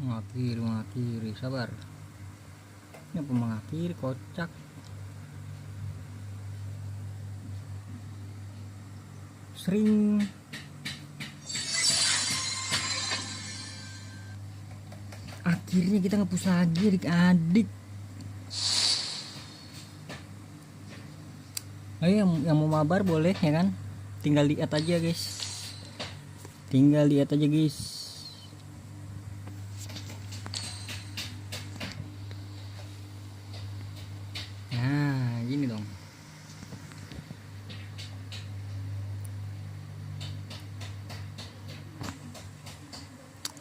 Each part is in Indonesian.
Mengakhiri, sabar. Ini apa mengakhiri, kocak. Sering. Akhirnya kita nge-push lagi adik-adik. Ayo yang mau mabar boleh ya kan? Tinggal lihat aja guys. Nah, gini dong.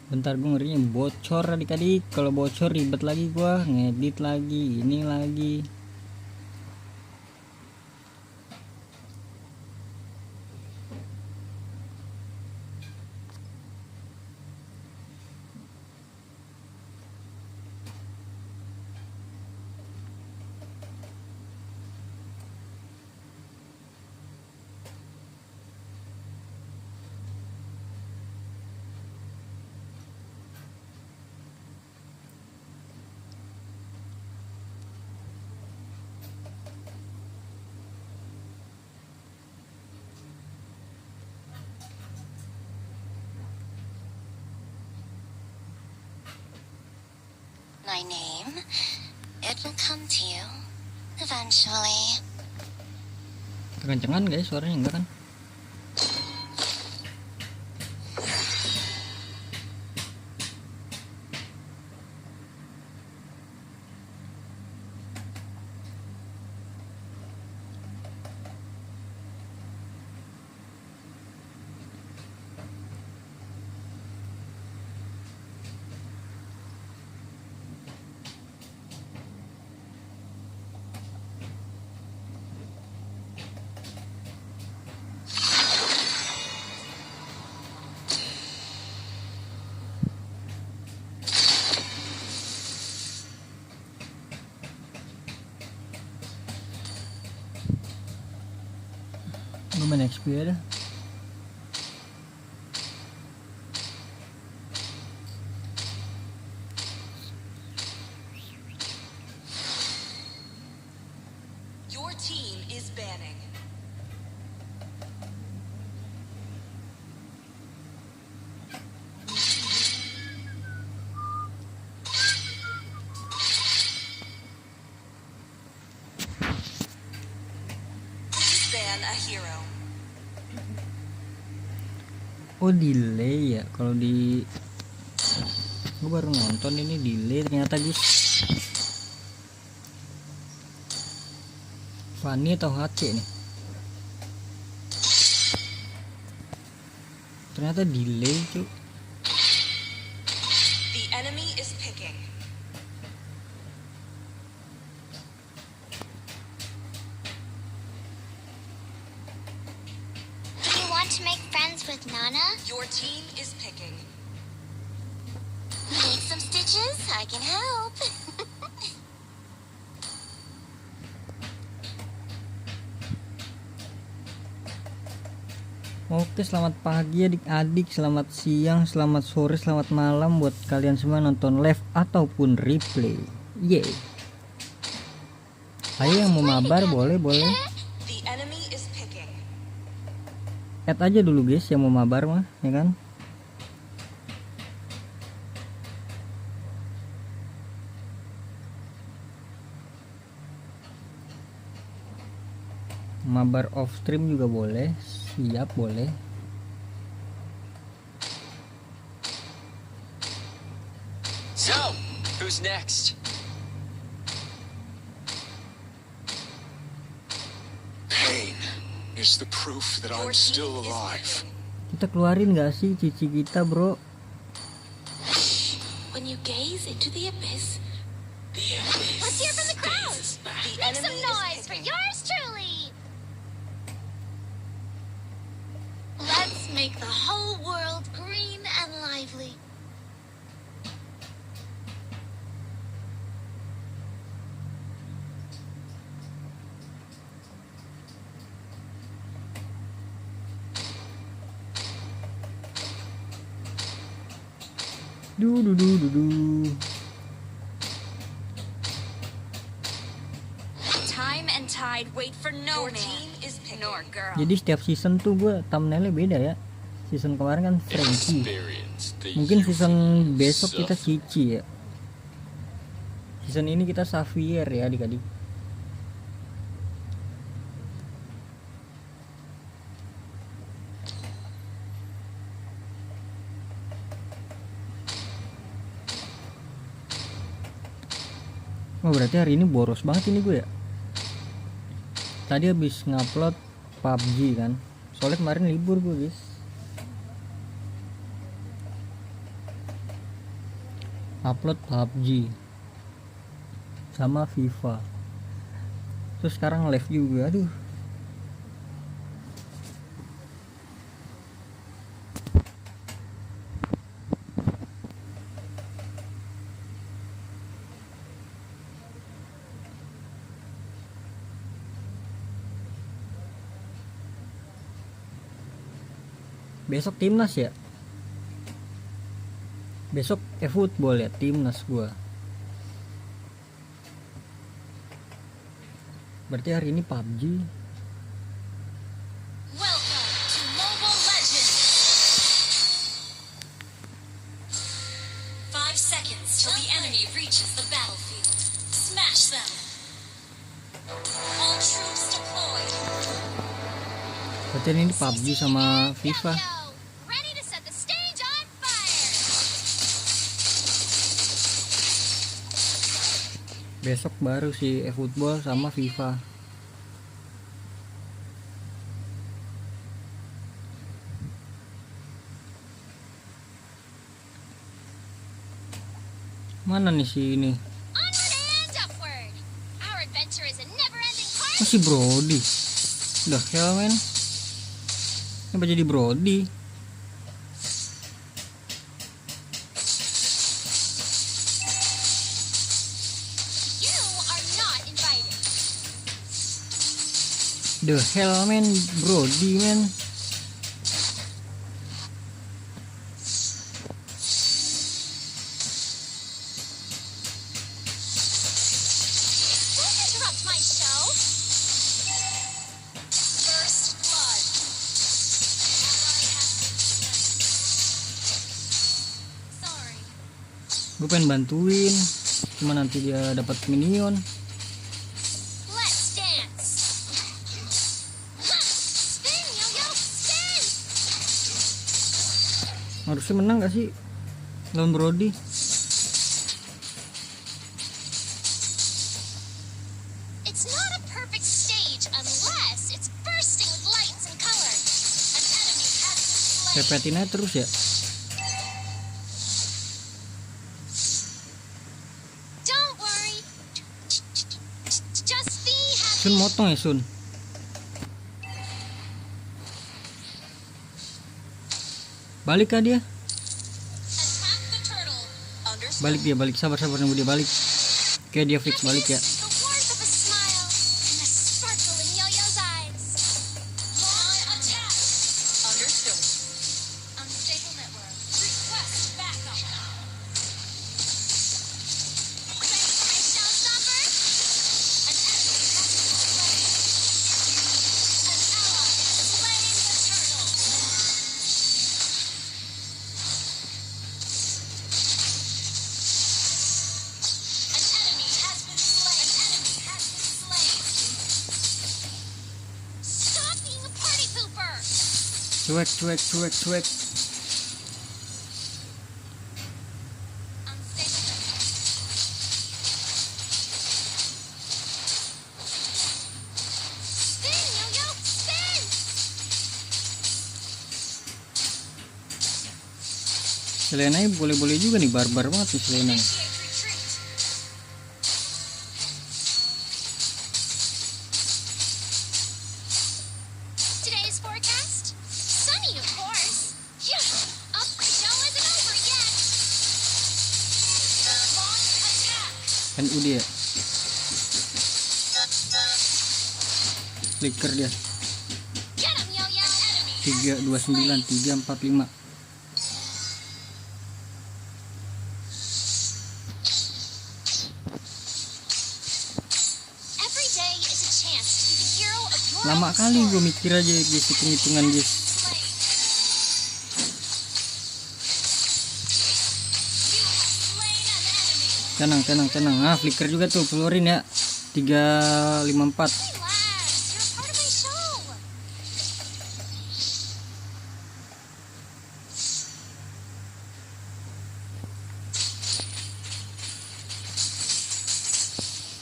Bentar, gue ngerinya bocor adik-adik. Kalau bocor ribet lagi, gue ngedit lagi, ini lagi. My name, it will come to you eventually. Kekencengan guys suaranya, enggak kan? Gue main XP ya dah. Your team is banning. Please ban a hero. Oh delay ya, kalau di gue baru nonton ini delay ternyata guys. Fanny atau HC nih, ternyata delay cuy. The enemy is picking. Do you want to make friends with Nana? Your team is picking. Need some stitches? I can help. Oke, selamat pagi adik-adik, selamat siang, selamat sore, selamat malam buat kalian semua nonton live ataupun replay. Yeay. Ayo yang mau mabar boleh. The enemy is picking. Add aja dulu guys yang mau mabar mah, ya kan? Mabar off stream juga boleh. Siap, boleh. So, who's next? Pain is the proof that Your I'm still team is alive. picking. Kita keluarin gak sih cici kita bro? When you gaze into the abyss, The abyss. let's hear from the crowd. The Make enemy some is noise for picking. yours truly. Let's make the whole world green and lively. Du du du du du. Time and tide wait for no Your man team is picking. nor girl. Jadi setiap season tuh gue thumbnailnya beda ya. Season kemarin kan Frankie. Experience the Mungkin season youth besok kita suffer. Cici ya. Season ini kita Xavier ya adik-adik. Oh berarti hari ini boros banget ini gue ya. Tadi habis ngupload PUBG kan. Soalnya kemarin libur gue guys. Upload PUBG sama FIFA. Terus sekarang live juga. Aduh. Besok timnas ya. Besok football ya, timnas gua. Berarti hari ini PUBG. Welcome to Mobile Legends. 5 seconds till the enemy reaches the battlefield. Smash them. All troops deployed. Berarti ini PUBG sama FIFA. Ready to set the stage on fire. Besok baru sih football sama FIFA. Mana nih si ini? Onward and upward. Our adventure is a never-ending part. Masih Brody. Udah hell men. Kenapa jadi Brody? You are not invited. The hell man, Brody man. Don't interrupt my show. First blood. Ally has been slain. Sorry. Gue pengen bantuin, cuma nanti dia dapat minion. Let's dance. Ha! Spin, yo-yo, spin. Harusnya menang gak sih lawan Brody? It's not a perfect stage unless it's bursting with lights and color. An enemy has been slain. Repetin aja terus ya. Don't worry. Just be happy. Sun motong ya Sun. Balik kah dia? Attack the turtle. Understood. Balik dia, balik. Sabar nunggu dia balik. Kayak dia fix balik ya. The warmth of a smile and the sparkle in Yo-Yo's eyes. Launch attack. Understood. Unstable network. Request backup. Ready for my showstopper? An enemy has been slain. An ally has slain the turtle. An enemy has been slain. An enemy has been slain. Stop being a party pooper. Cuek. Unstable network. Spin, Yo-Yo, spin. Selena boleh-boleh juga nih, barbar banget nih Selena. Initiate retreat. Today's forecast? Sunny, of course. Phew. Up, the show isn't over yet. Launch attack. Kan udah ya. Flicker dia. Get him, Yo-Yo. Enemy has been 329 slain. 345. Lama kali gue mikir aja guys, hitung-hitungan guys. Tenang. Ah, flicker juga tuh, keluarin ya. 354. Relax, you're part of my show.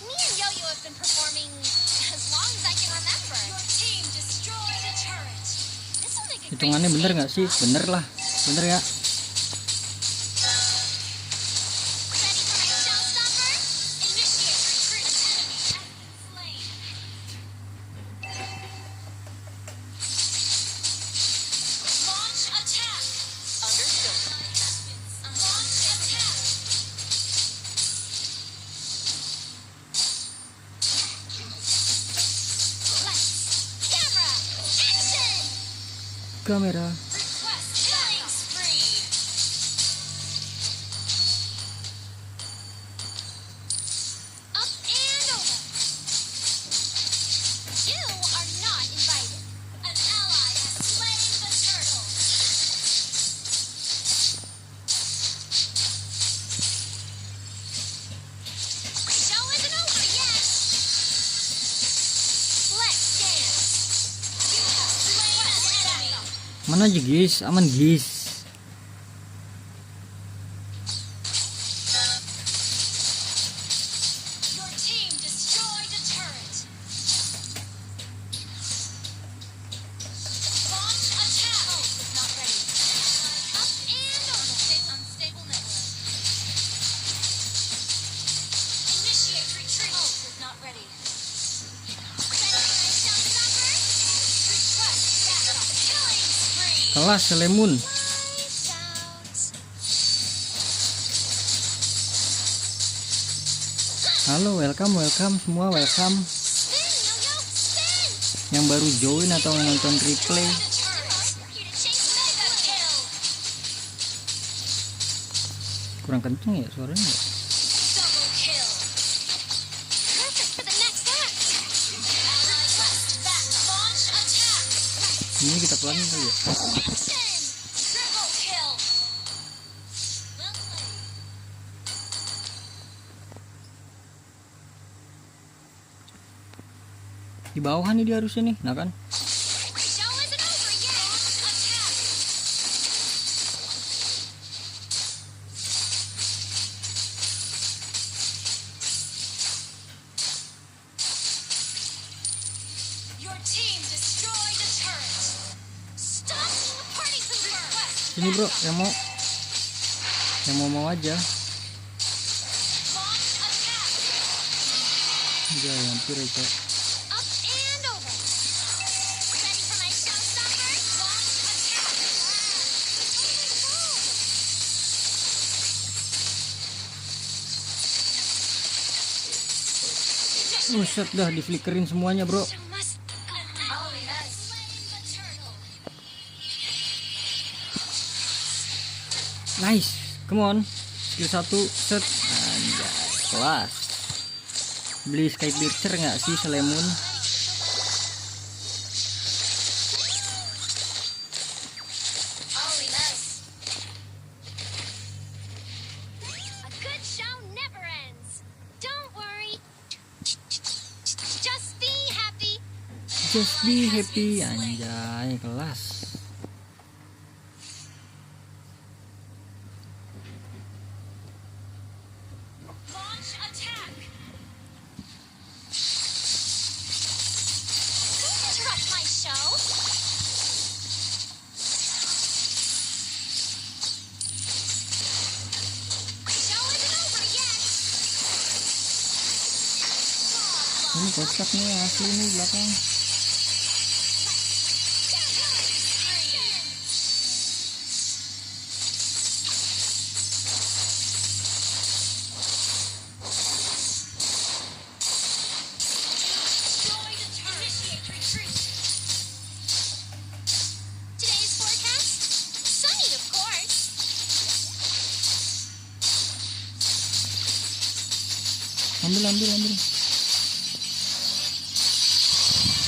Me and Yo-Yo have been performing as long as I can remember. Your team destroyed a turret. This will make a great Hitungannya bener nggak sih? Bener lah, bener ya. Ready for my showstopper? Initiate retreat. An enemy has been slain. Launch attack. Understood. Launch attack. Lights, camera, action! Kamera. Request killing spree. Up and over. You are not invited. An ally has slain the turtle. Show isn't over yet. Let's dance. You have slain an enemy. Mana aja guys, aman guys. Your team destroyed a turret. Launch attack. Not ready. Up and over. Unstable network. Initiate retreat. Not ready. Ready for my showstopper? Request backup. Killing spree. Kelas Selemun. Lights out. Halo, welcome semua, welcome. Spin, Yo-Yo, spin! Yang baru join atau nonton replay. The turret. Here to chase Mega Mega. kill. Kurang kenceng ya suaranya. Double kill. Perfect for the next act. Request backup. Launch attack. Ini kita pelanin kali ya. Action! Triple kill. Well played. Di bawah nih dia harusnya nih, nah kan? Show isn't over yet. Attack. Your team destroyed a turret. Stop being a party pooper. Request Ini bro, yang mau aja. launch attack. Udah hampir itu. Up and over. Ready for my showstopper? Launch attack. Buset dah di flickerin semuanya bro. You must An ally has slain the turtle. Nice, come on. Skill 1 set. Anjay, kelas. Beli Sky Piercer nggak sih Selemun? Ally nice. A good show never ends. Don't worry. Just be happy. Just be happy, anjay, kelas. Launch attack. Don't interrupt my show. Show isn't over yet. Ini kocak nih asli nih belakang. Destroyed a turret. Initiate retreat. Today's forecast? Sunny, of course. Ambil.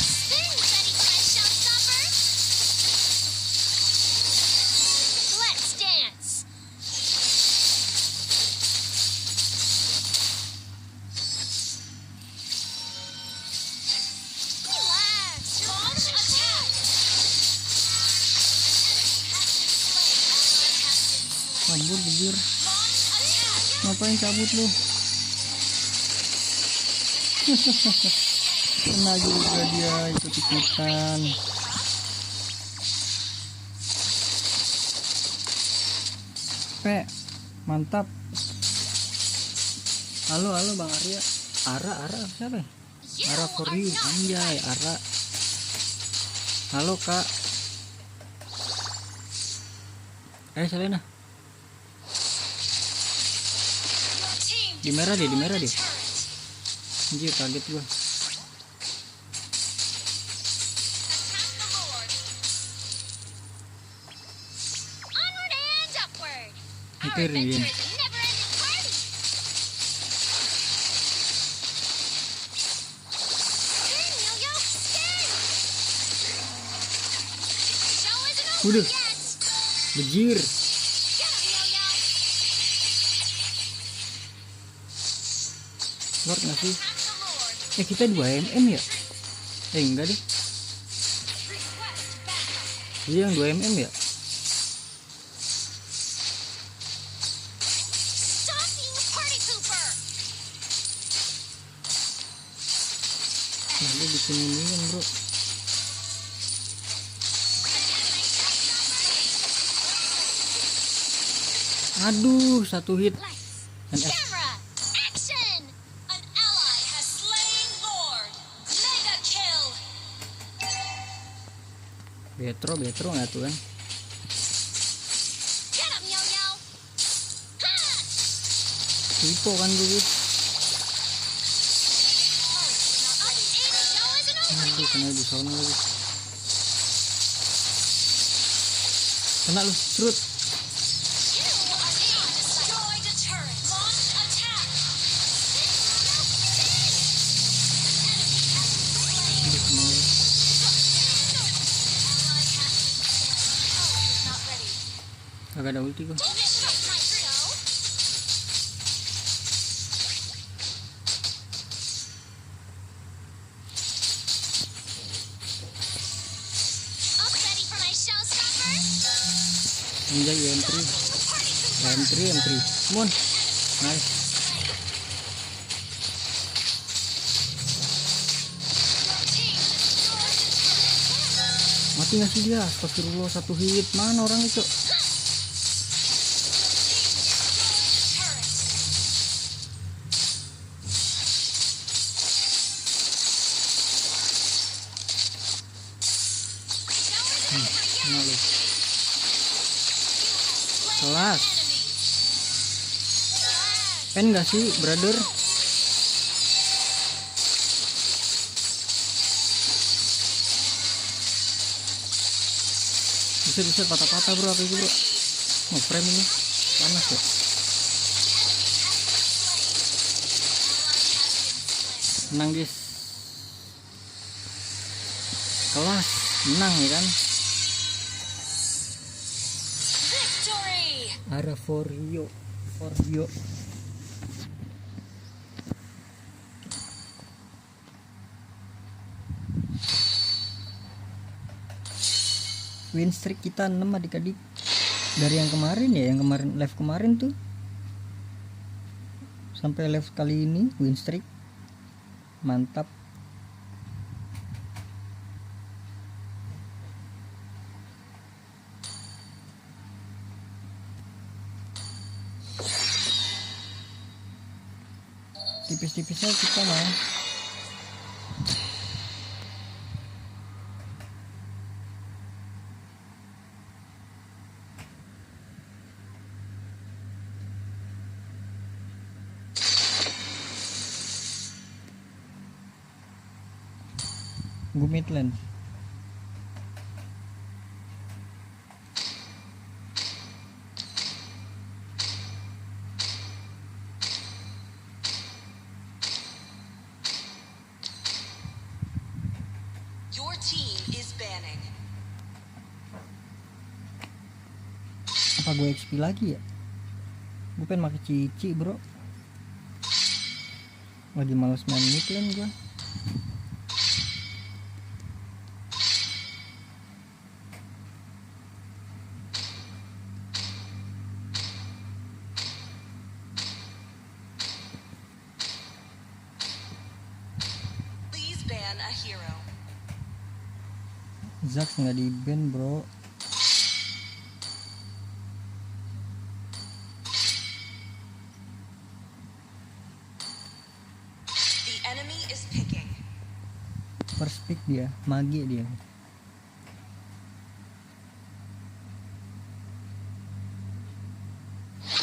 Spin, anjir. Ngapain cabut lu? Kena juga dia ikut-ikutan. Mantap. Halo Bang Arya. Ara siapa ya? Ara for you, anjay Ara. Halo Kak. Selena. Di merah dia. Anjir kaget gua. Onward and upward. Itu Our Rian. adventure is a never-ending party. Spin, Yo-Yo, spin. Show isn't over Udah. yet. Bejir. Get 'em, Yo-Yo. Lord nggak sih? Attack the Lord. Kita 2 mm ya? Enggak deh. Request backup. Iya yang 2 mm ya? Stop being a party pooper. Nah, lu bikin ini kan bro. Aduh, 1 hit. Lights, And F. camera, action. An ally has slain Lord. Mega kill. Betro nggak tuh kan? Get 'em, Yo-Yo. Ha! Typo kan dulu. Any show isn't over Aduh, yet. kena di sana lagi. Kena lu, serut. You are being destroyed. Destroyed a turret. Launch attack. Aduh, kena lu. Not ready. Kagak ada ulti gua. Finish up, Nitro. All ready for my showstopper? Anjay M3. M3. Come on. Nice. Mati nggak sih dia? Astagfirullah, 1 hit. Mana orang itu? Kena lu. Kelas. Pen nggak sih, brother? Bisa patah-patah bro, apa itu bro? Mau frame ini panas ya. Menang guys. Kelas menang ya kan? Victory. Ada for you. Win streak kita 6 adik-adik. Dari yang kemarin ya, yang kemarin live kemarin tuh sampai live kali ini win streak. Mantap. Tipis-tipisnya kita mah. Gue Midland. Your team is banning. Apa gue XP lagi ya? Gue pengen pakai cici bro. Lagi males main Midland gue. Zax nggak di ban bro. The enemy is picking. First pick dia, mage dia.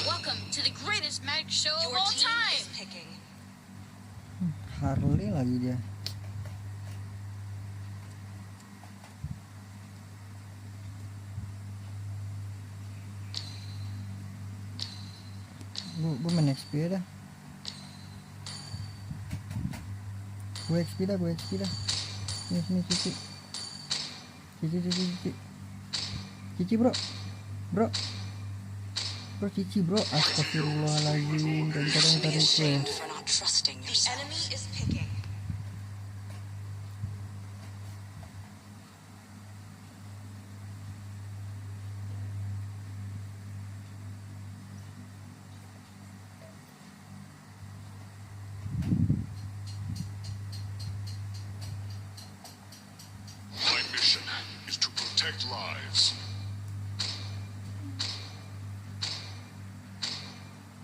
Welcome to the greatest magic show of Your all team time. is picking. Harley lagi dia. Gue main XP dah. Gue XP dah. Sini Cici. Cici bro. Bro Cici bro. Astagfirullahaladzim. Kadang-kadang Be tarik ashamed for not trusting yourself. The enemy is picking. My mission is to protect lives.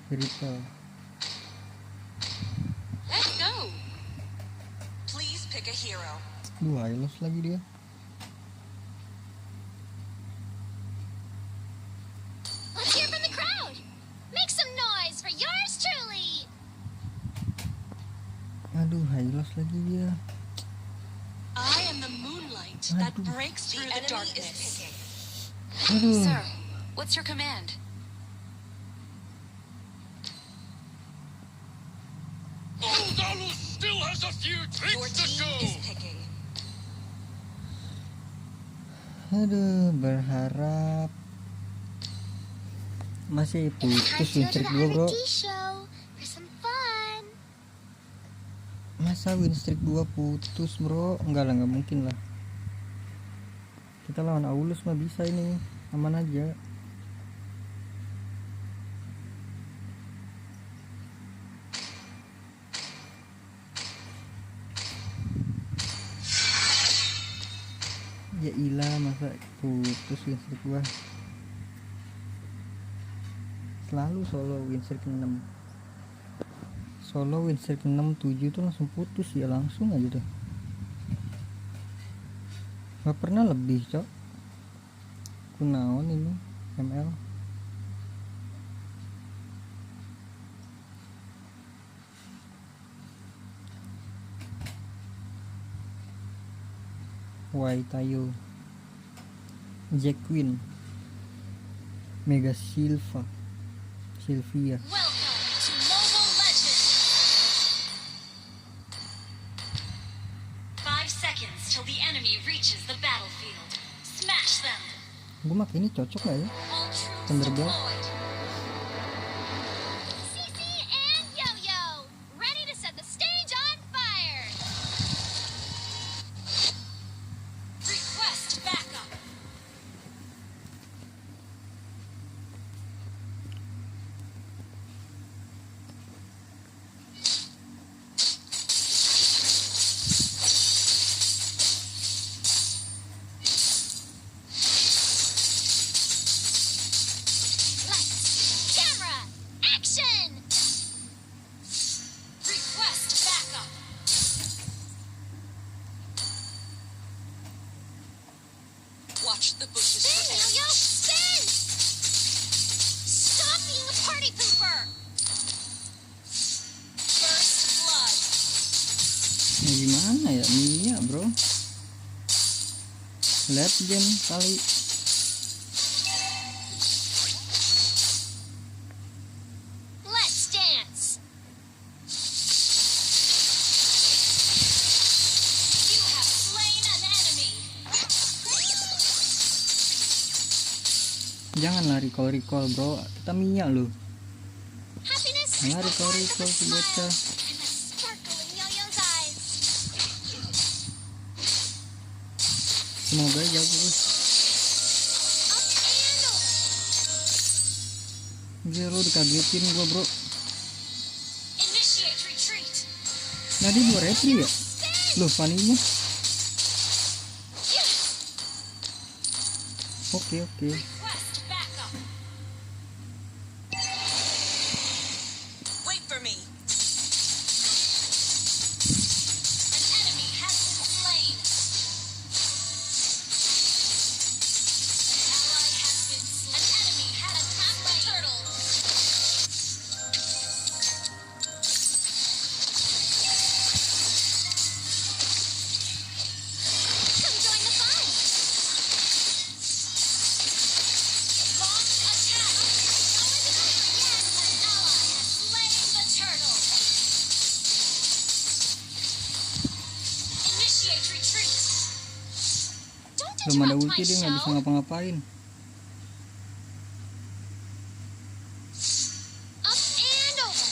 Rita. Let's go. Please pick a hero. Hylos lagi dia. Let's hear from the crowd. Make some noise for yours truly. Aduh, Hylos lagi dia. I am the moonlight that breaks through the darkness. Aduh. Sir, what's your command? Aldalus still has a few Your tricks to team go. is picking. Aduh, berharap masih putus win streak gue bro. show for some fun. Masa win streak 2 putus bro? Enggak lah, nggak mungkin lah. Kita lawan Aulus mah bisa ini, aman aja. Ya ilah, masa putus win streak gua. Selalu solo win streak 6. Solo win streak 6 7 tuh langsung putus ya, langsung aja deh. Gak pernah lebih, cok. Kunaon ini ML. Wai Tayo, Jack Queen, Mega Sylvia. Welcome to Mobile Legends. 5 seconds till the enemy reaches the battlefield. Smash them. Gue makin ini cocok gak ya? All troops Thunderbolt. deployed. Cece and Yo-Yo, ready to set the stage on fire. Request backup. Lights, camera, action. Request backup. Watch the bushes Spin, for Yo-Yo, spin. Stop being a party pooper. first blood. Ya gimana ya, Mia bro. Late game kali. Let's dance. You have slain an enemy. Jangan lari recall bro, kita Mia loh. Happiness Jangan is the heart recall of a si smile bocah. and the sparkle in Yo-Yo's eyes. Semoga jago. Up and over. Gila, lo dikagetin gua bro. Initiate retreat. Nah dia 2 repli ya? Loh, Fanny-nya. Oke. Request backup. Wait for me. An enemy has been slain. An ally has been slain. An enemy has attacked the turtle. Come join the fun. Launch attack. An ally has slain the turtle. Initiate retreat. Don't Belum ada interrupt ulti my dia nggak bisa show. ngapa-ngapain. Up and over.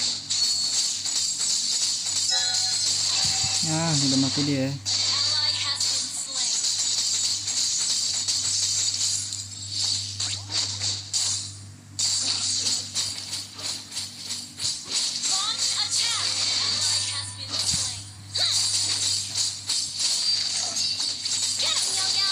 Nah, udah mati dia. Ally has been slain. Launch attack. Ally has been slain. Get him, Yo-Yo.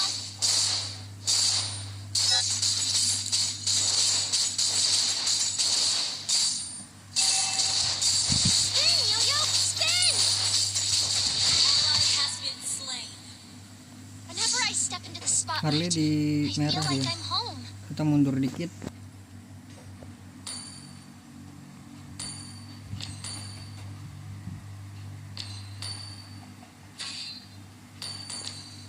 Spin, Yo-Yo, spin. Ally has been slain. Whenever I step into the Harley spotlight, di I feel merah like dia. I'm home. Kita mundur dikit.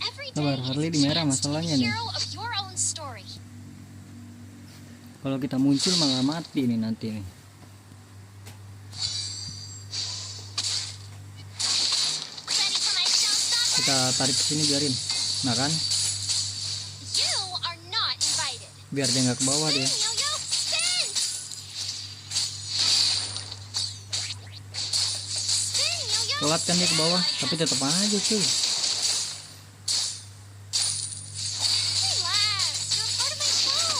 Every Sabar, day Harley is di a merah chance to be masalahnya the nih. hero of your own story. Kalau kita muncul malah mati nih nanti nih. Ready for my showstopper? Kita tarik ke sini biarin. Nah kan, You are not invited. biar dia nggak ke bawah Spin, dia. Yo-Yo, spin. Spin, Yo-Yo. Telat kan dia ke bawah, tapi tetap aja cuy. Relax. You're part of my show.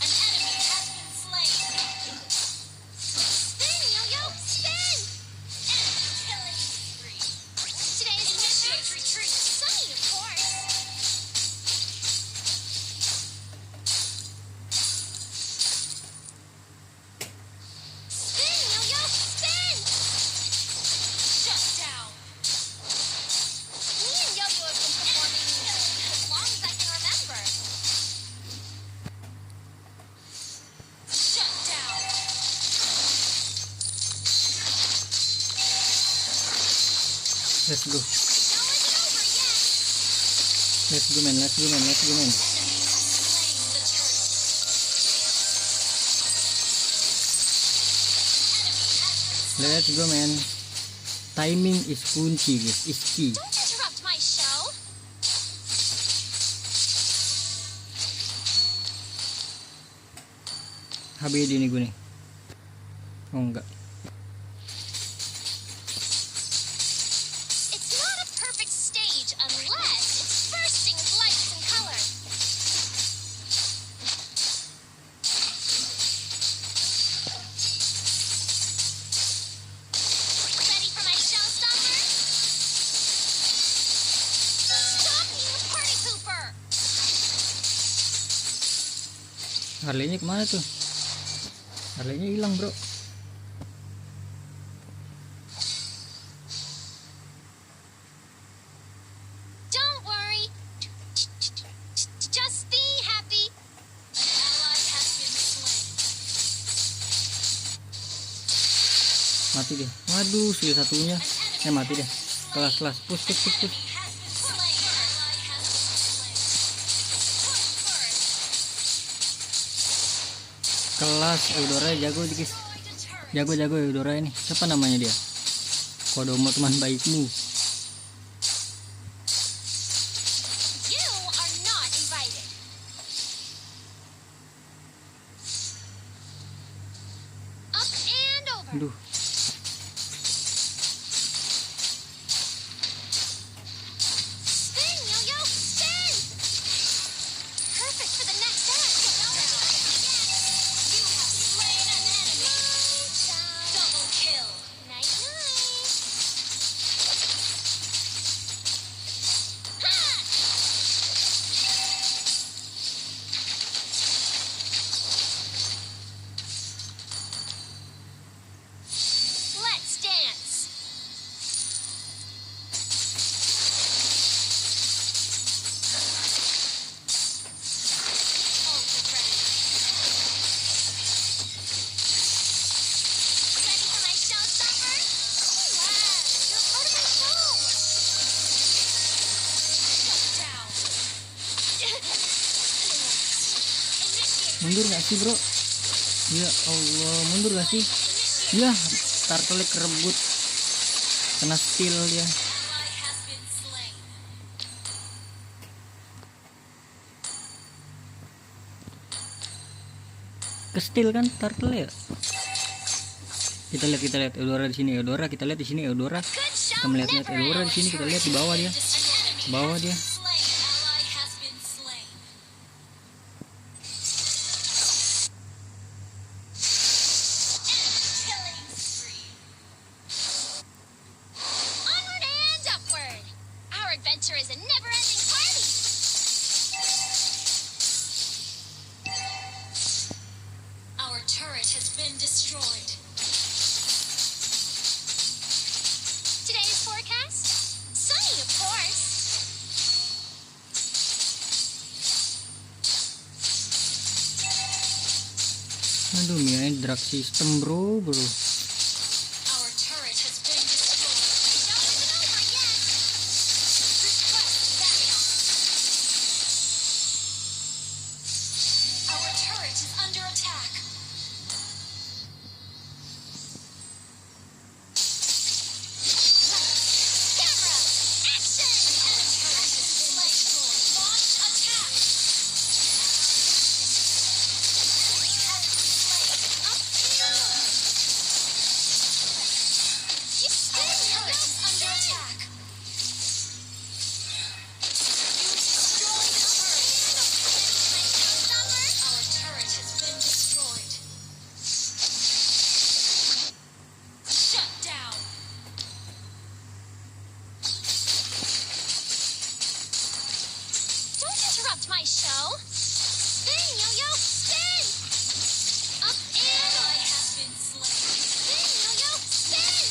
An enemy has been slain. Spin, Yo-Yo, spin. Killing spree. Today's Initiate retreat. sunny, of course. Spin, Yo-Yo, spin. Shut down. Me and Yo-Yo have been performing as long as I can remember. Shut down. Let's go. No, isn't over yet. Let's go man, let's go man, let's go man. Enemy has slain the turtle. Enemy has been Let's go man. Timing is kunci guys, is key. Don't interrupt my show. HBD nih gue nih. Oh enggak. It's not a perfect stage unless it's bursting with lights and color. Ready for my showstopper? Stop being a party pooper! Harley-nya kemana tuh? Harley-nya hilang bro. Don't worry. Just be happy. An ally has been slain. Mati deh. Waduh, si satunya. Mati deh. Kelas push. Has been slain. Ally has been slain. Put first. Kelas Eudora jago guys. Destroyed a turret. Jago Eudora ini. Siapa namanya dia? Kodomo teman baikmu. You are not invited. Up and over. Aduh. Spin, Yo-Yo, spin! Perfect for the next act. You have slain an enemy. Down. Double kill. Night, night. Mundur gak sih bro? Ya Allah, mundur gak sih? Ya, turtle kerebut, kena steal dia. Ally has been slain. Ke steal kan turtle ya? Kita lihat Eudora di sini, Eudora kita lihat di sini, Eudora. Good show Kita melihat never Eudora di sini, kita lihat di bawah dia. An enemy Bawah has dia. been slain. Ally has been slain. Killing spree. Onward and upward. Our adventure is a never-ending party. Our turret has been destroyed. Today's forecast? Sunny, of course. Aduh, main drag system bro. Our turret has been destroyed. Don't give it over yet. Request backup. Our turret is under attack. Camera, action! Our turret has been destroyed. Launch attack. Enemy has been slain. You Our spin, turret is under attack. You destroyed the turret. Our turret has been destroyed. Shut down. Don't interrupt my show. Spin, yo-yo, spin! Up and Ally has been slain. spin, yo-yo, spin!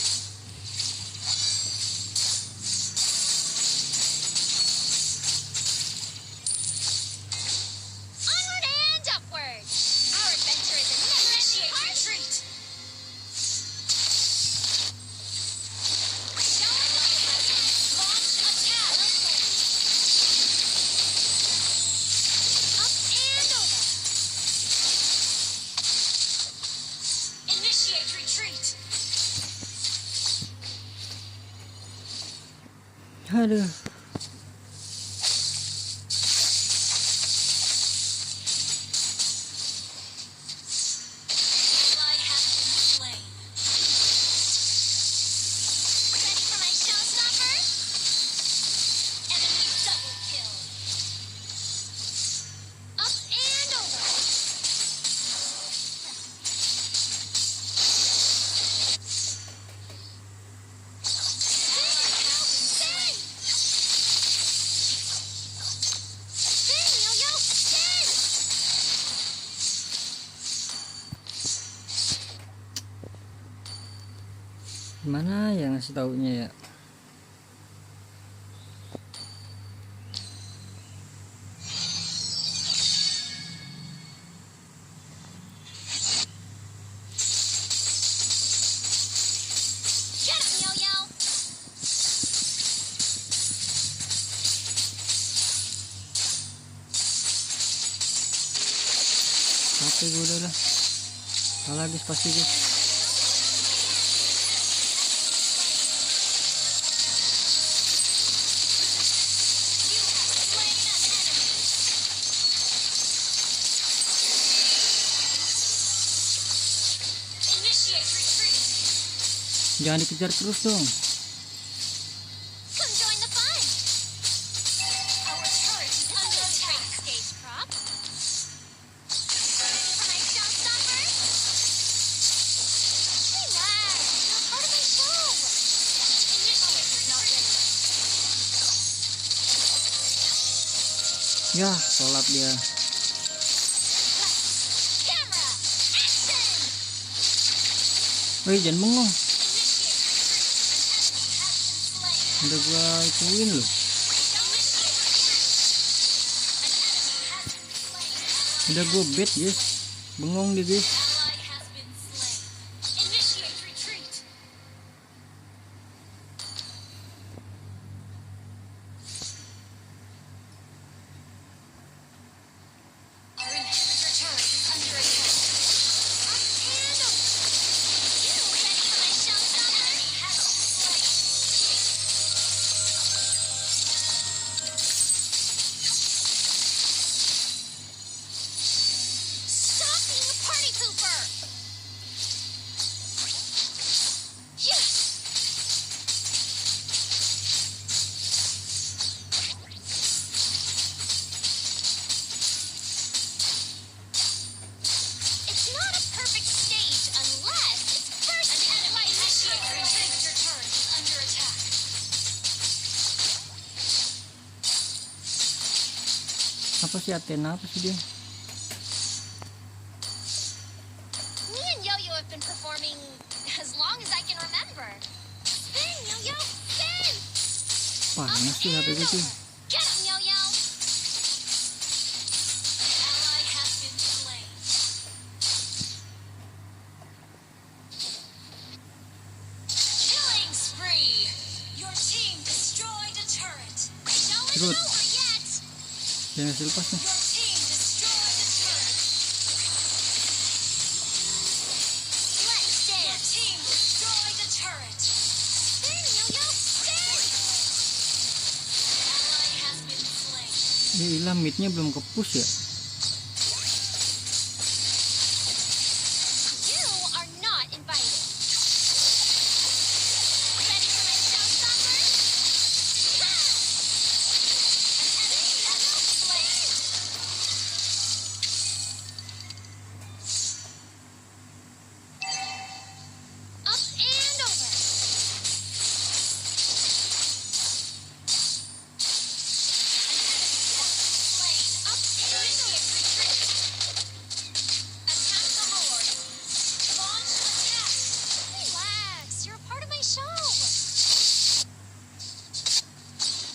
Onward and upward. Our adventure is a Initiate never-ending party. retreat. Launch attack. Up and over. Initiate retreat. Aduh. Ally has been slain. Ready for my showstopper? Enemy double kill. Up and over. Spin! Spin, yo-yo, spin! Gimana ya ngasih taunya ya? Get him, yo-yo! Capek gue udah lah. Kalah guys pasti guys. Initiate retreat. Jangan dikejar terus dong. Come join the fun! Our turret is under attack. Stage prop. Ready for my showstopper? Relax, you're part of my show! Initiate retreat. Ya, sholat dia. Camera, action! Woi, jangan bengong. Initiate retreat. An enemy has been slain. Udah gua ituin loh. Initiate retreat. An enemy has been slain. Udah gua bet guys. Bengong dia guys. Ally has been slain. Initiate retreat. Our inhibitor turret is Apa sih Athena, apa sih dia? Me and Yo-Yo have been performing as long as I can remember. Spin, Yo-Yo, spin! Panas tuh HP gue tuh. Get him, Yo-Yo! Ally has been slain. Killing spree. Your team destroyed a turret. Show isn't Good. over yet! Jangan hasil pas nih. Your team destroyed a turret. Let's Your dance! team destroyed a turret. Spin, Yo-Yo, spin! Ally has been slain. Ya ilah, midnya belum ke push ya. You are not invited. Ready for my showstopper? Ha! An enemy has been slain. Up and over. Slain. Up and Initiate over. retreat. Attack the Lord. Launch attack. Relax. You're a part of my show.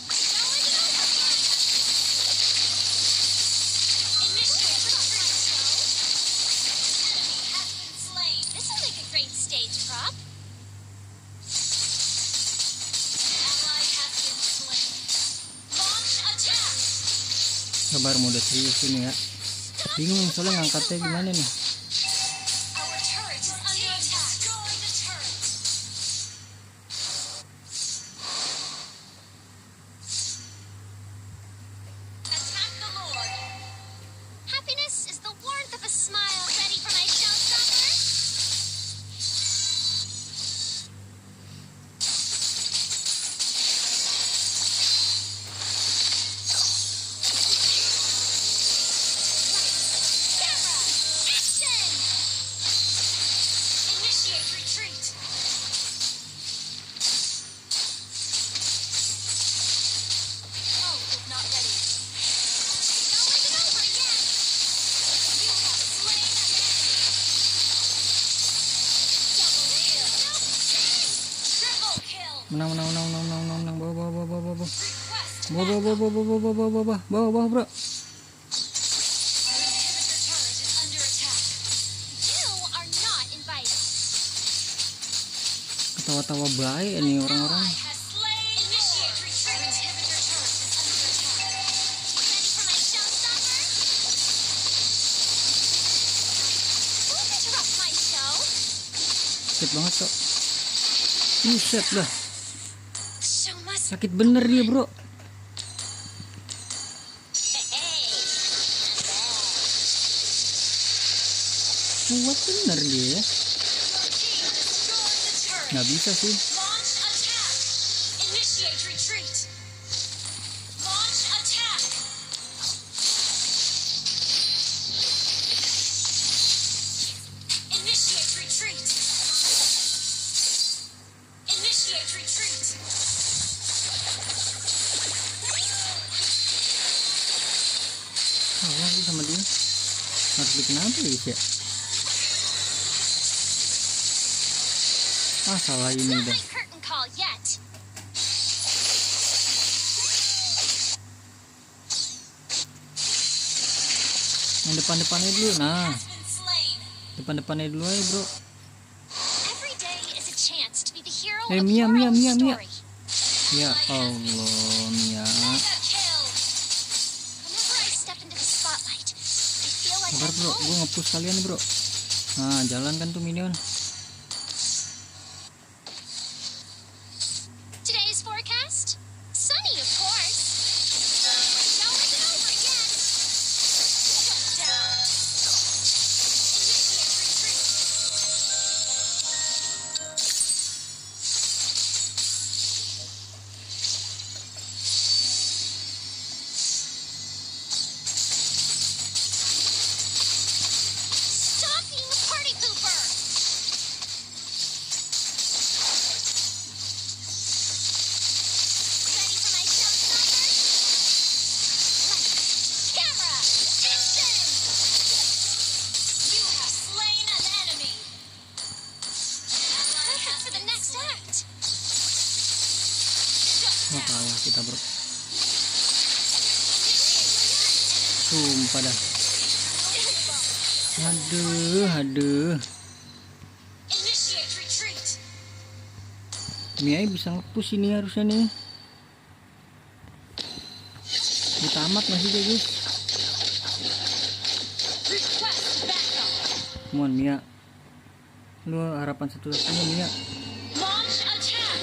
Show isn't over yet. Initiate retreat. Show. Enemy has been slain. This will make a great stage prop. Ally has been slain. Launch attack. Sabar, mode serius ini ya. Bingung soalnya ngangkatnya gimana nih. Our turret is under attack. Destroy the turret. Attack the Lord. Happiness is the warmth of a smile. Ready for my showstopper? Camera, action! Initiate retreat. Oh, is not ready. Show isn't over yet. You have slain an enemy. Double kill. Triple kill. Menang, menang, menang, menang, menang, menang, menang. Bawa, bawa, bawa, bawa, bawa. Request Bawa, bawa, bawa, bawa, bawa, bawa, bawa, bawa, bawa, bawa, bro. Our inhibitor turret is under attack. You are not invited. Ketawa-tawa baik nih orang-orang. Ally has slain. Initiate retreat. Our inhibitor turret is under attack. Ready for my showstopper? Don't interrupt my show. Sakit banget kok. Buset dah. The show must. Sakit bener dia, bro. Kuat bener dia ya. Your team destroyed the turret. Nggak bisa sih. Launch attack. Initiate retreat. Launch attack. Initiate retreat. Initiate retreat. Salah sih sama dia. Harus bikin apa ya, ya? Ah, salah ini Not dah. my curtain call yet. Yang depan-depannya dulu. Nah, Has been slain. depan-depannya dulu aja, bro. Every day is a chance to be the hero Hey, of Mia, your Mia, own Mia, Mia. story. Ya Allah, Mia. Mega kill. Whenever I step into the spotlight, I feel like Sabar, I'm bro. home. Gue nge-push kalian nih, bro. Nah, jalan kan tuh minion. Today's forecast? Sunny, of course. Show isn't over yet. Shut down. Initiate retreat. Stop being a party pooper. Oh, kalah kita bro. Sumpah dah. Aduh. Initiate retreat. Mia bisa nge-push ini harusnya nih. Ditamat masih deh guys. Request backup. Mohon Mia. Lu harapan satu-satunya Mia. Launch attack.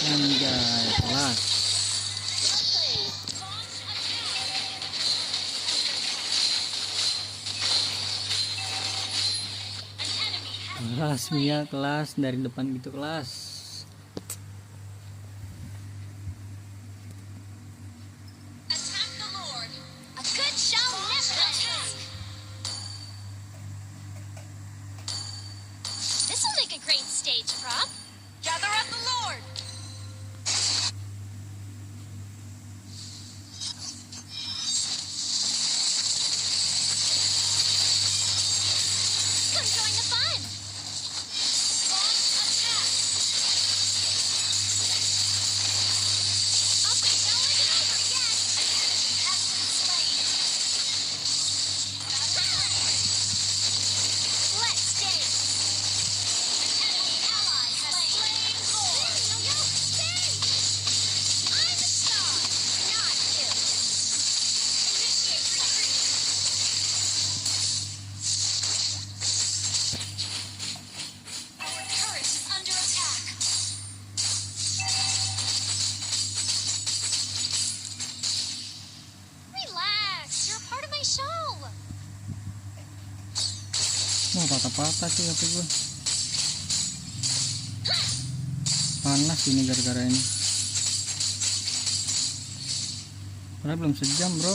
Anjay, kelas. Kelas Mia, kelas dari depan gitu kelas. Attack the Lord. A good show, Netflix. This will make a great stage prop. Gather up the Lord. Come join the fun. Launch attack. Up and show isn't over yet. An enemy has been slain. Let's dance. An enemy ally has slain Lord. Yo-yo, stay. I'm a star, not you. Initiate retreat. Our turret is under attack. Relax, you're a part of my show. Wah, patah-patah sih HP gua. Panas ini gara-gara ini. Padahal belum sejam bro.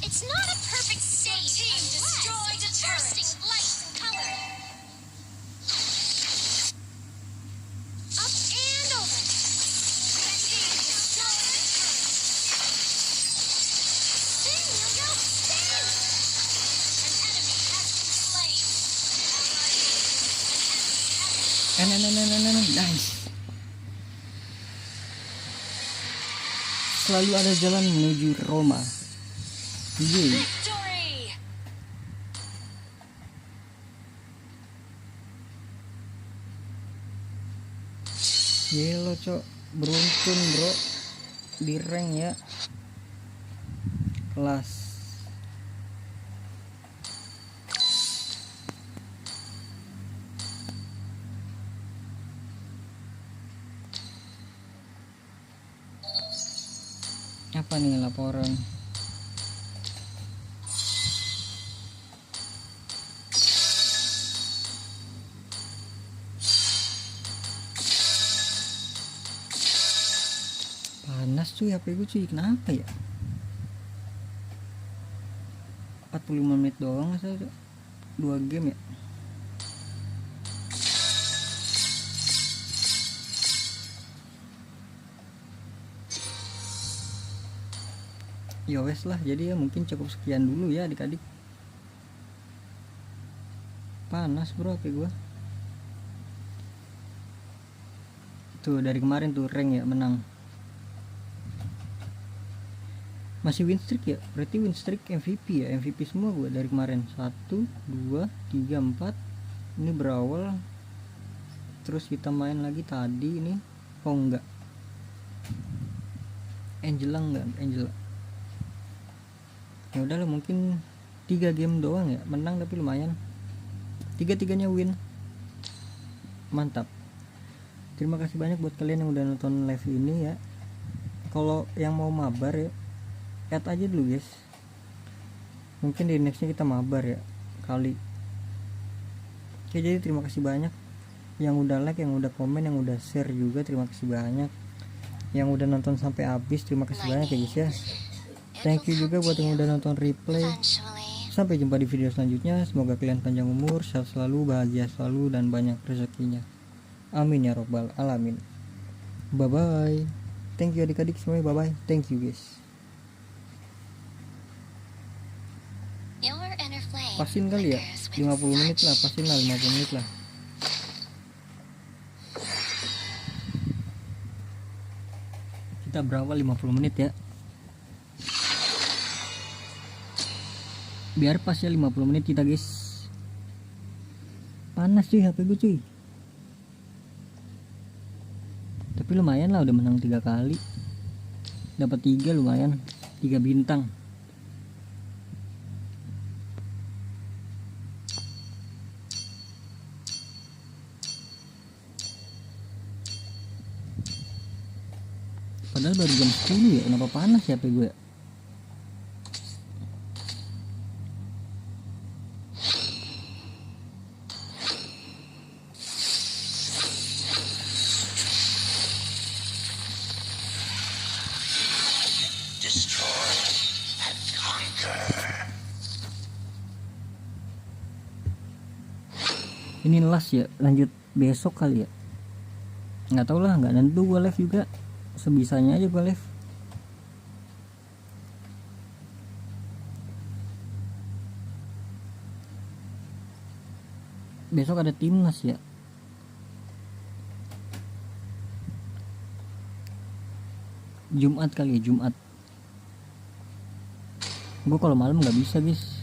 It's not a perfect stage. Team destroyed a turret. Bursting lights and color. Up and over. Red team destroyed a turret. Spin, yo-yo, spin. An enemy has been slain. Nice. Selalu ada jalan menuju Roma. Yeay. Victory! Gila cok, beruntun bro di rank ya. Kelas. Apa nih laporan? Panas cuy HP gue cuy, kenapa ya? 45 menit doang masa 2 game ya. Ya wes lah, jadi ya mungkin cukup sekian dulu ya adik-adik. Panas bro HP gua. Tuh dari kemarin tuh rank ya menang. Masih win streak ya, berarti win streak MVP ya, MVP semua gua dari kemarin. 1, 2, 3, 4. Ini berawal. Terus kita main lagi tadi ini. Oh enggak, Angela enggak, Angela. Ya udahlah, mungkin 3 game doang ya menang, tapi lumayan. 3-3-nya win. Mantap. Terima kasih banyak buat kalian yang udah nonton live ini ya. Kalau yang mau mabar ya, add aja dulu guys. Mungkin di nextnya kita mabar ya kali. Oke, jadi terima kasih banyak yang udah like, yang udah komen, yang udah share juga. Terima kasih banyak yang udah nonton sampai habis. Terima kasih banyak ya guys ya. Thank you juga buat yang udah nonton replay. Sampai jumpa di video selanjutnya. Semoga kalian panjang umur, sehat selalu, bahagia selalu, dan banyak rezekinya. Amin ya robbal alamin. Bye bye. Thank you adik-adik semuanya. Bye bye. Thank you guys. Your inner flame Pasin kali ya, flickers with 50 menit lah, such pasin lah 50 menit lah. kita berawal 50 menit ya. Biar pas ya 50 menit kita guys. Panas cuy HP gue cuy. Tapi lumayan lah, udah menang 3 kali. Dapat 3 lumayan, 3 bintang. Padahal baru jam 10 ya, kenapa panas ya HP gue ya? Destroy and conquer. Ini last ya, lanjut besok kali ya. Nggak tahu lah, nggak nentu gue live juga. Sebisanya aja gue live. Besok ada timnas ya. Jumat kali ya, Jumat. Gue kalau malam nggak bisa guys.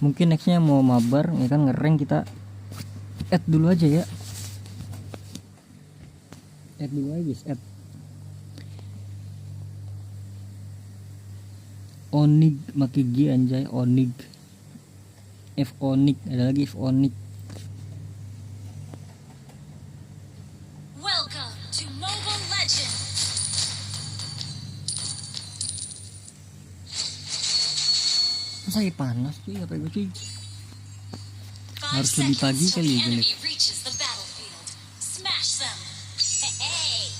Mungkin nextnya mau mabar ya kan, ngereng kita add dulu aja ya. Add dulu aja guys, add Onig maki G anjay, Onig. F Onig, ada lagi F Onig. Welcome to Mobile Legends. Saya panas cuy apa gue cuy. 5 Harus lebih pagi seconds till kali the ya, enemy Gelek. reaches the battlefield. Smash them. Hey,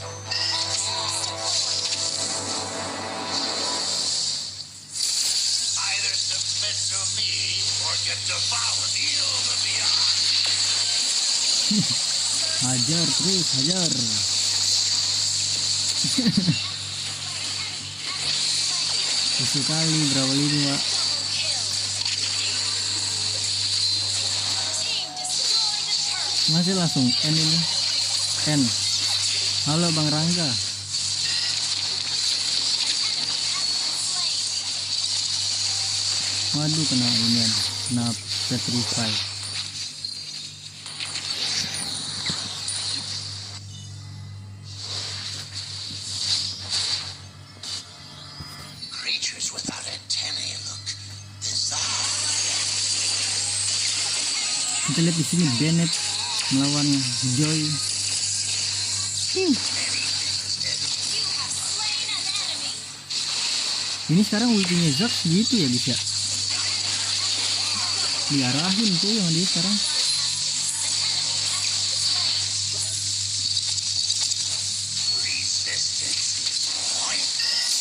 Either submit to me or get devoured. Yield the beyond. Hajar terus, hajar. Sekali berawal ini Wak. Team destroy the turret. Masih langsung N ini. N. Halo Bang Rangga. Waduh kena inian, kena petrify. Creatures without antennae look bizarre. Kita lihat di sini Bennett melawan Joy. You have slain an enemy. Ini sekarang ultinya Zack gitu ya guys ya. Diarahin tuh yang dia sekarang. Resistance is pointless.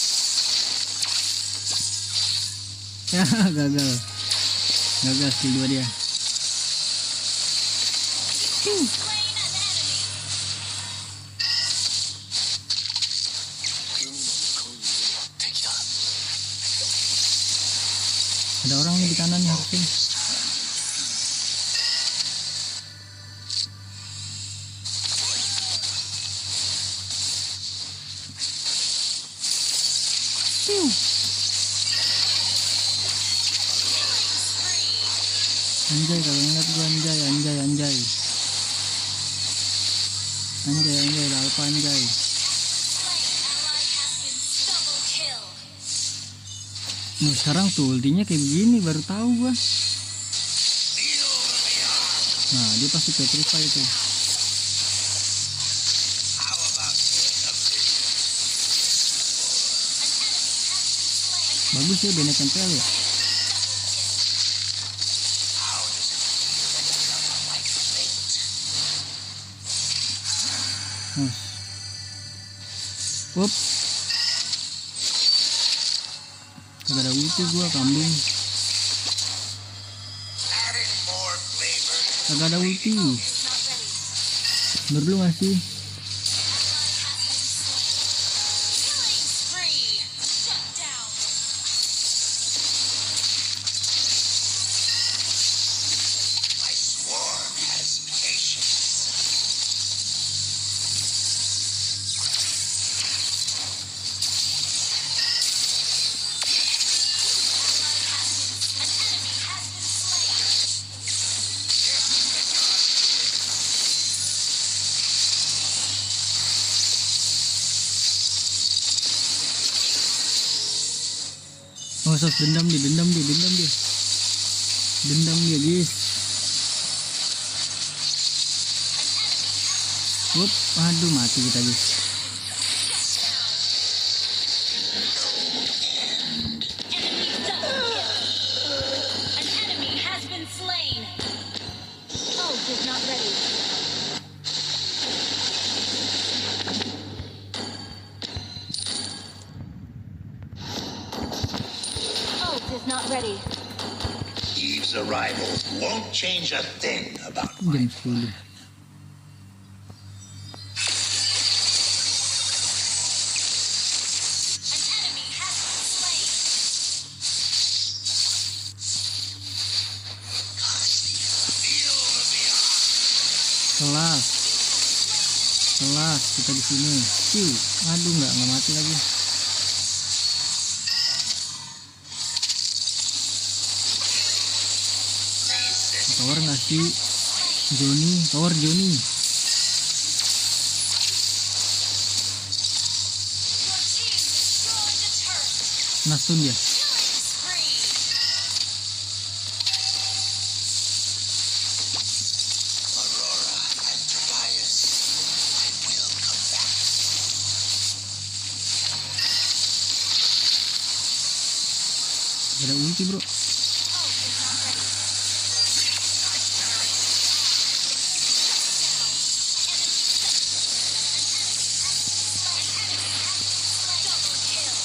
Ya gagal. Gagal skill 2 dia. Slain an enemy. Take it up. Ada orang nih di kanan nih harusnya. Anjay kalau ngeliat gua anjay, anjay, anjay. Anjay, anjay, ada alpha anjay. Slain ally has been double kill. Nah, sekarang tuh ultinya kayak begini baru tahu gua. Nah, dia pasti petrify itu. How about doing a bit? Bagus ya Bennett tempel ya. How does it feel to become like fate? Nah. Up. Kagak ada ulti gua kambing. Adding more flavor. Kagak ada ulti. Not ready. Bener lu gak sih? Oh sos, dendam dia guys. Wup, aduh mati kita guys. An enemy has been slain. Ult is not ready. Ult is not ready. Eve's arrival won't change a thing about my Jam 10. An enemy has been slain. feel the beyond. Kelas kita di sini. Aduh nggak mati lagi. Tower nggak sih tower Johnny. Your team destroyed a turret. Nastun dia. Killing spree. Aurora and Tobias, I will come back. Ada ulti bro. Ult is not ready. Double kill.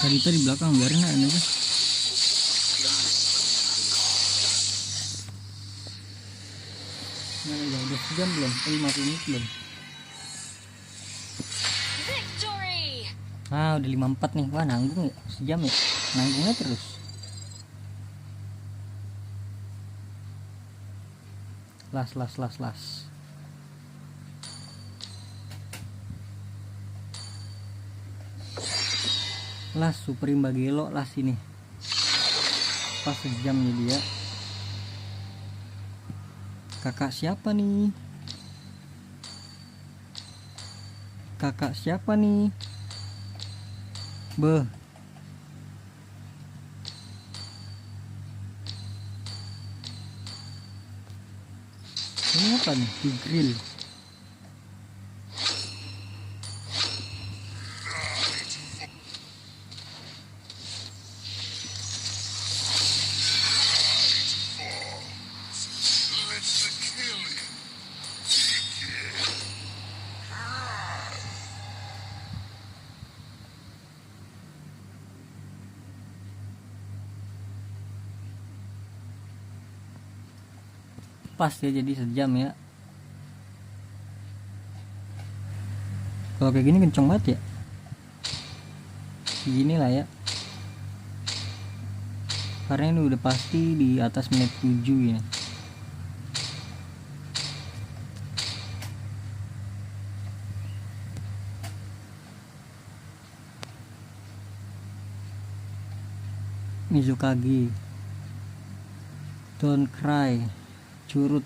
Karita di belakang biarin aja. Nah, udah sejam belum? 50 menit belum? Victory. Ah udah 54 nih. Wah nanggung ya, sejam ya. Nanggungnya terus. Las. Las Supreme Bagelo las ini. Pas sejam nih dia. Kakak siapa nih? Beh. Ini apa nih? Di grill. Let the killing begin. Pas ya jadi sejam ya. Kalau kayak gini kenceng banget ya. Gini lah ya. Karena ini udah pasti di atas menit 7 ya. Mizukagi, Don't Cry, Curut.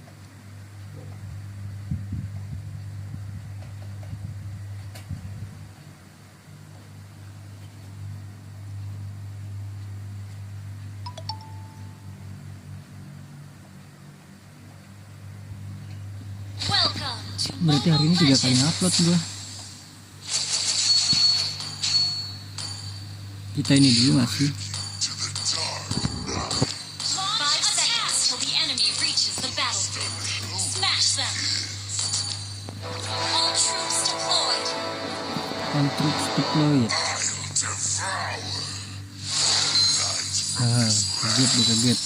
Welcome to Berarti hari ini 3 kali upload gua. Kita ini dulu gak sih? 5 seconds till the enemy reaches the battlefield. Smash them. All troops deployed. On troops deployed. Kaget. Blood.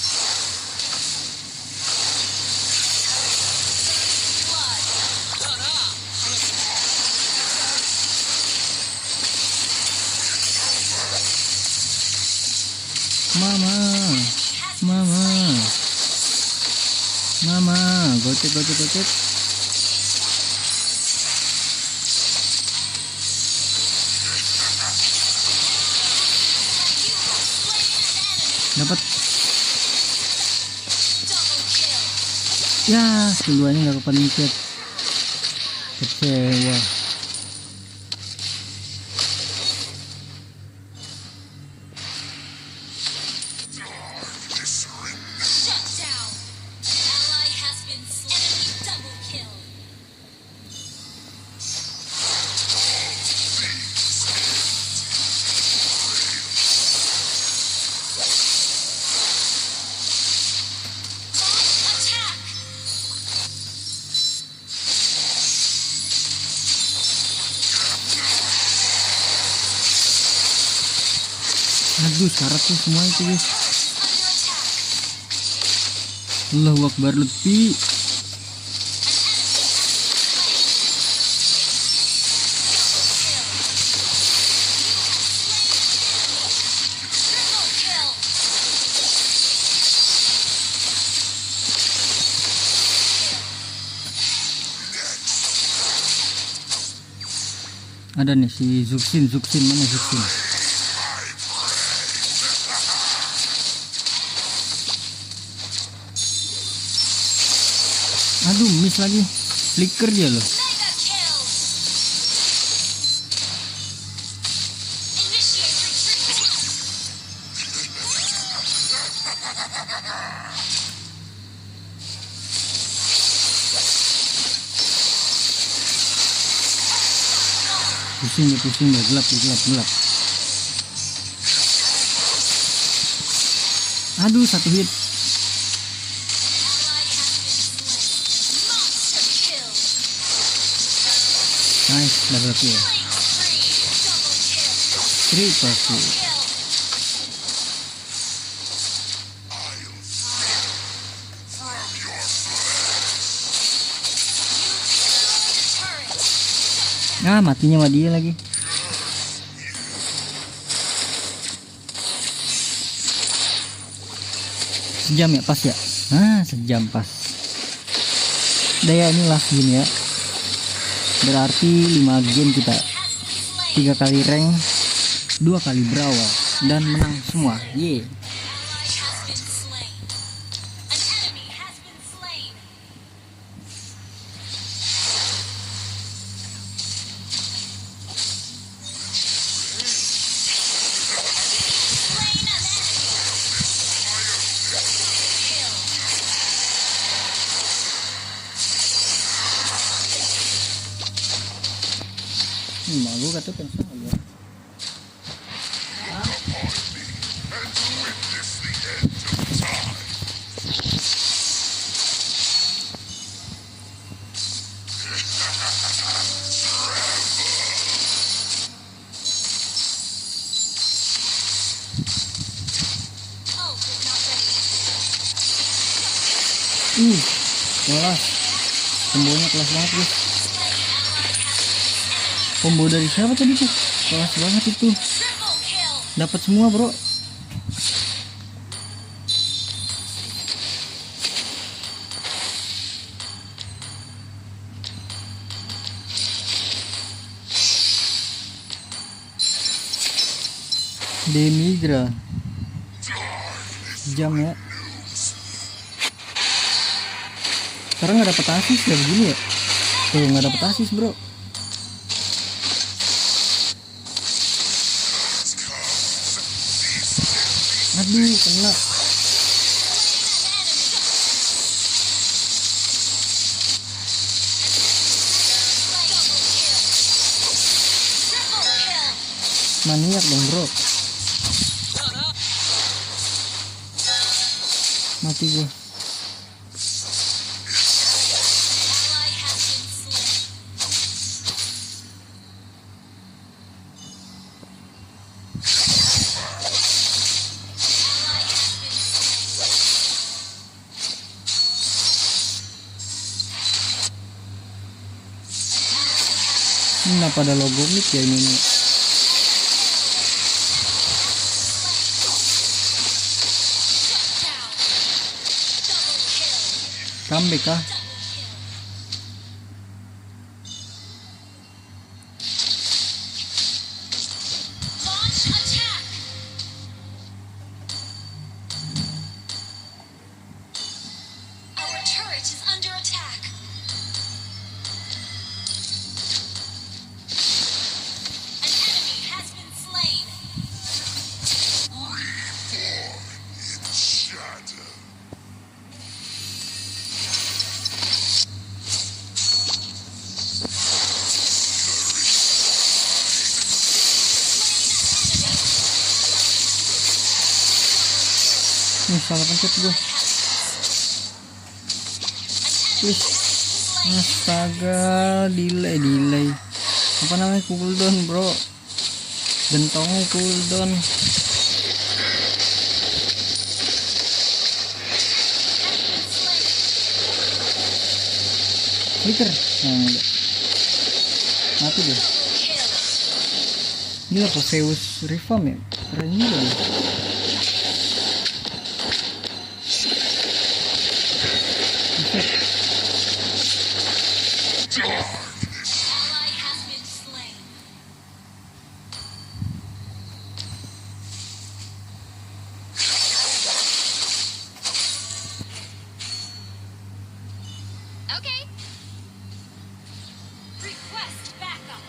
Mama, gocek. Dapat. Double kill. Ya, keduanya nggak kepencet. Kecewa. Shut down. An ally has been slain. Enemy double kill. Launch attack. Aduh, syarat tuh semua itu guys. Under attack. Allahu Akbar Lutfi. Triple kill. Ada nih si Zuxin mana Zuxin? Aduh, miss lagi. Flicker dia loh. Mega kill. Initiate retreat. Pusing dia, gelap. Aduh, satu hit. Ally has been slain. Monster kill. Nice, double kill. Killing spree. Double kill. Triple kill. Kill. You destroyed a turret. Ah, matinya sama dia lagi. Sejam ya, pas ya. Nah, sejam pas. Daya ini last game ya. Berarti 5 game kita. Has been slain. 3 kali rank, 2 kali brawl dan menang semua. Ye. Ally has been slain. An enemy has been slain. Slain an enemy. Kill. Malu kata pensang aja. Ult is not ready. Kelas. Kombonya kelas banget guys. Slain ally has been Combo dari siapa tadi tuh? Kelas banget itu. triple kill. Dapat semua, bro. Demigra. Jam ya. Sekarang nggak dapet asis ya begini ya. Tuh nggak dapet asis bro. Aduh kena. Maniak dong bro. Mati gua. Ally has been slain. Ally has been slain. Kenapa ada logo mic ya ini nih? Comeback kah? Launch attack. Our turret is under attack. salah pencet gue. Please. Astaga, delay. Apa namanya, cooldown bro, gentongnya cooldown. Flicker, nah, enggak. Mati deh. Ini apa, Zeus Reform ya, keren juga deh. Buset. Ally has been slain. Okay. Request backup.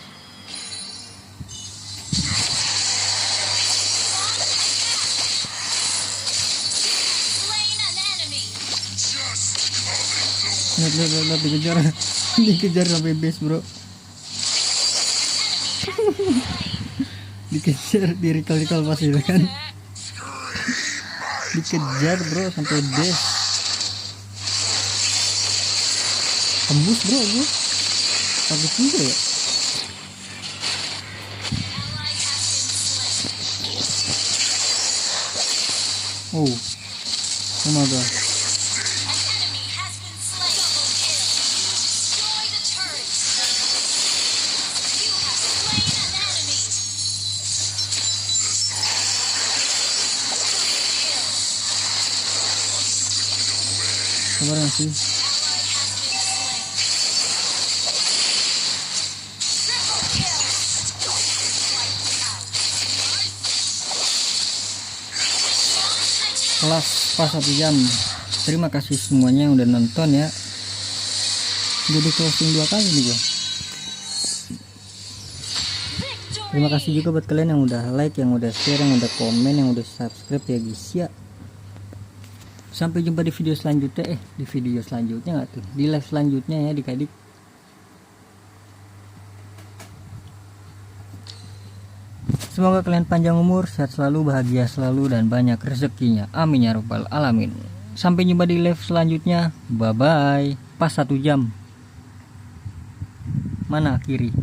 Slain an enemy. Lihat, dikejar. Dikejar sampai base bro. Dikejar, di recall pasti kan. Dikejar bro sampai base. Tembus bro gue. Bagus juga ya. Ally has been slain. Oh my god. An enemy has been slain. Double kill. You destroy the turret. You have slain an enemy. Sabar gak sih? Ally has been slain. Triple kill. Kelas pas 1 jam. Terima kasih semuanya yang udah nonton ya. Jadi closing 2 kali nih gua. Terima kasih juga buat kalian yang udah like, yang udah share, yang udah komen, yang udah subscribe ya guys ya. Sampai jumpa di video selanjutnya. Di video selanjutnya nggak tuh? Di live selanjutnya ya adik-adik. Semoga kalian panjang umur, sehat selalu, bahagia selalu, dan banyak rezekinya. Amin ya robbal alamin. Sampai jumpa di live selanjutnya. Bye bye. Pas 1 jam. Mana kiri?